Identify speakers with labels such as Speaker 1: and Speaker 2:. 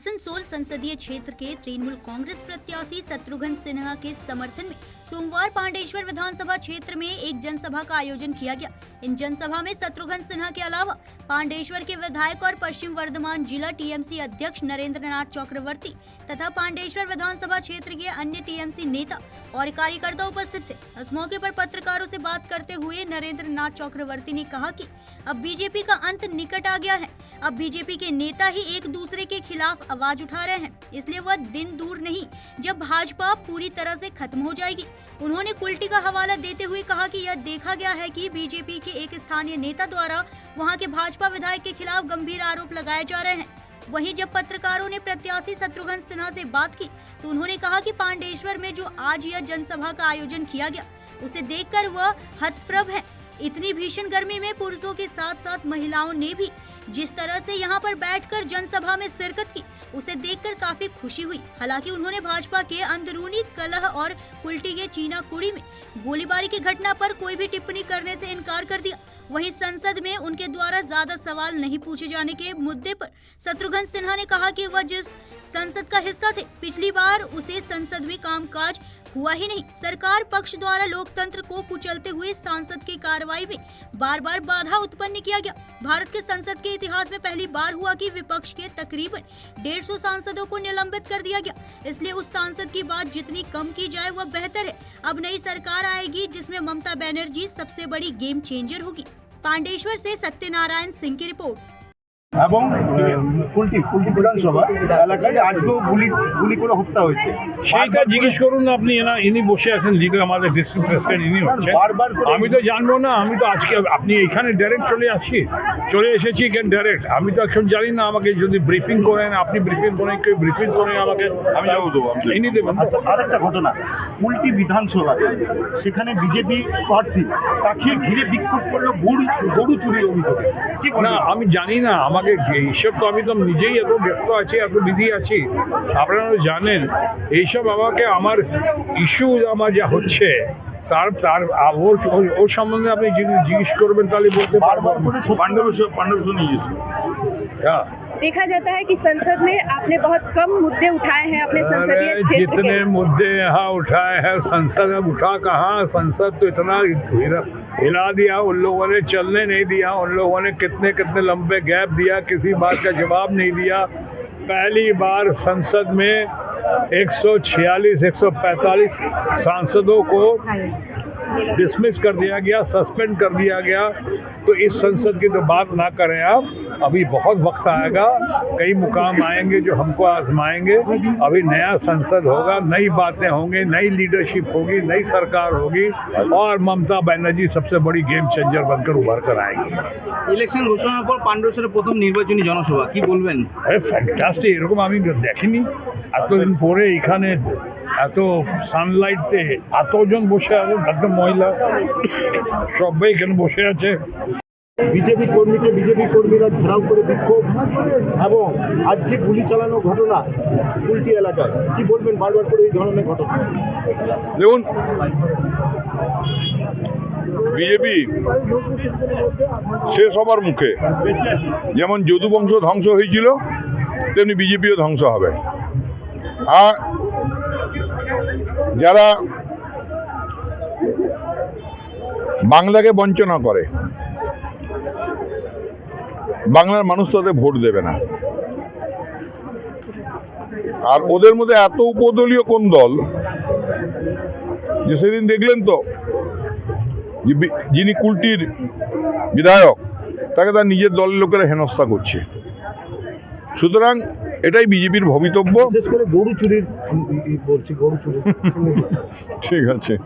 Speaker 1: आसनसोल संसदीय क्षेत्र के तृणमूल कांग्रेस प्रत्याशी शत्रुघ्न सिन्हा के समर्थन में सोमवार पांडेश्वर विधानसभा क्षेत्र में एक जनसभा का आयोजन किया गया। इन जनसभा में शत्रुघ्न सिन्हा के अलावा पांडेश्वर के विधायक और पश्चिम वर्धमान जिला टीएमसी अध्यक्ष नरेंद्र नाथ चक्रवर्ती तथा पांडेश्वर विधानसभा क्षेत्र के अन्य टीएमसी नेता और कार्यकर्ता उपस्थित थे। इस मौके पर पत्रकारों से बात करते हुए नरेंद्र नाथ चक्रवर्ती ने कहा कि अब बीजेपी का अंत निकट आ गया है। अब बीजेपी के नेता ही एक दूसरे के खिलाफ आवाज उठा रहे हैं, इसलिए वह दिन दूर नहीं जब भाजपा पूरी तरह से खत्म हो जाएगी। उन्होंने कुल्टी का हवाला देते हुए कहा कि यह देखा गया है कि बीजेपी के एक स्थानीय नेता द्वारा वहां के भाजपा विधायक के खिलाफ गंभीर आरोप लगाए जा रहे हैं। वहीं जब पत्रकारों ने प्रत्याशी शत्रुघ्न सिन्हा से बात की तो उन्होंने कहा कि पांडेश्वर में जो आज यह जनसभा का आयोजन किया गया उसे देखकर वह हतप्रभ है। इतनी भीषण गर्मी में पुरुषों के साथ साथ महिलाओं ने भी जिस तरह से यहां पर बैठकर जनसभा में शिरकत की उसे देखकर काफी खुशी हुई। हालांकि उन्होंने भाजपा के अंदरूनी कलह और कुल्टी के चीना कुड़ी में गोलीबारी की घटना पर कोई भी टिप्पणी करने से इनकार कर दिया। वहीं संसद में उनके द्वारा ज्यादा सवाल नहीं पूछे जाने के मुद्दे पर शत्रुघ्न सिन्हा ने कहा कि वह जिस संसद का हिस्सा थे पिछली बार उसे संसद में कामकाज हुआ ही नहीं। सरकार पक्ष द्वारा लोकतंत्र को कुचलते हुए सांसद की कार्रवाई में बार बार बाधा उत्पन्न किया गया। भारत के संसद के इतिहास में पहली बार हुआ कि विपक्ष के तकरीबन 150 सांसदों को निलंबित कर दिया गया। इसलिए उस सांसद की बात जितनी कम की जाए वह बेहतर है। अब नई सरकार आएगी जिसमें ममता बनर्जी सबसे बड़ी गेम चेंजर होगी। पांडेश्वर से सत्यनारायण सिंह की रिपोर्ट।
Speaker 2: এবং কুল্টি বিধানসভা এলাকায় আজকেও গুলি করে হত্যা হয়েছে।
Speaker 3: সেইটা জিজ্ঞেস করুন আপনি। ইনি বসে আছেন লিডার, আমাদের ডিস্ট্রিক্ট প্রেসিডেন্ট ইনি হচ্ছেন। আমি তো জানবো না, আমি তো আজকে আপনি এখানে ডাইরেক্ট চলে এসেছি কেন ডাইরেক্ট আমি তো এখন জানি না। আমাকে যদি ব্রিফিং করেন, আপনি ব্রিফিং করেন, কেউ ব্রিফিং করেন আমাকে, আমি জবাব দেবো। ইনি দেবেন।
Speaker 2: আরেকটা ঘটনা, কুল্টি বিধানসভা সেখানে বিজেপি প্রার্থী তাকে ঘিরে বিক্ষোভ করলো গরু চুরির অভিযোগে।
Speaker 3: না আমি জানি না, আমাকে এইসব তো আমি তো নিজেই এত ব্যস্ত আছি, এত বিজি আছি। আপনারা জানেন এইসব আমাকে আমার ইস্যু আমার যা হচ্ছে তার ওর সম্বন্ধে আপনি জিজ্ঞেস করবেন তাহলে বলতে পারবো।
Speaker 2: पांडव नहीं
Speaker 4: देखा जाता है कि संसद में आपने बहुत कम मुद्दे उठाए हैं अपने संसदीय क्षेत्र
Speaker 3: जितने मुद्दे यहाँ उठाए हैं संसद में उठा कहाँ। संसद तो इतना हिला दिया, उन लोगों ने चलने नहीं दिया। उन लोगों ने कितने लंबे गैप दिया, किसी बात का जवाब नहीं दिया। पहली बार संसद में 146-145 सांसदों को डिसमिस कर दिया गया, सस्पेंड कर दिया गया। तो इस संसद की तो बात ना करें आप। अभी बहुत वक्त आएगा, कई मुकाम आएंगे जो हमको आजमाएंगे। अभी नया संसद होगा, नई बातें होंगी, नई लीडरशिप होगी, नई सरकार होगी और ममता बनर्जी सबसे बड़ी गेम चेंजर बनकर उभर कर आएंगी।
Speaker 5: ইলেকশন ঘোষণার পর পাণ্ডবেশ্বরের প্রথম নির্বাচনী জনসভা কি বলবেন?
Speaker 3: ফ্যান্টাস্টিক, এরকম আমি দেখিনি। এতদিন পরে এখানে এত সানলাইটে এতজন বসে আছে, একদম মহিলা সবাই এখানে বসে আছে।
Speaker 2: বিজেপি কর্মীরা ঘেরাও করে বিক্ষোভ এবং আজকে গুলি চালানো ঘটনা কুল্টি এলাকায়, কি বলবেন বারবার করে এই ধরনের ঘটনা?
Speaker 6: দেখুন, বিজেপি শেষ হবার মুখে। যেমন যদু বংশ ধ্বংস হয়েছিল তেমনি বিজেপিও ধ্বংস হবে। আর যারা বাংলাকে বঞ্চনা করে, বাংলার মানুষ তাদের ভোট দেবে না। আর ওদের মধ্যে এত উপদলীয় কোন দল যে সেদিন দেখলেন তো যিনি কুল্টির বিধায়ক তাকে তার নিজের দলের লোকেরা হেনস্থা করছে। সুতরাং এটাই বিজেপির ভবিতব্য।
Speaker 2: বিশেষ করে গরু চুরির বলছি, গরু চুরি।
Speaker 6: ঠিক আছে।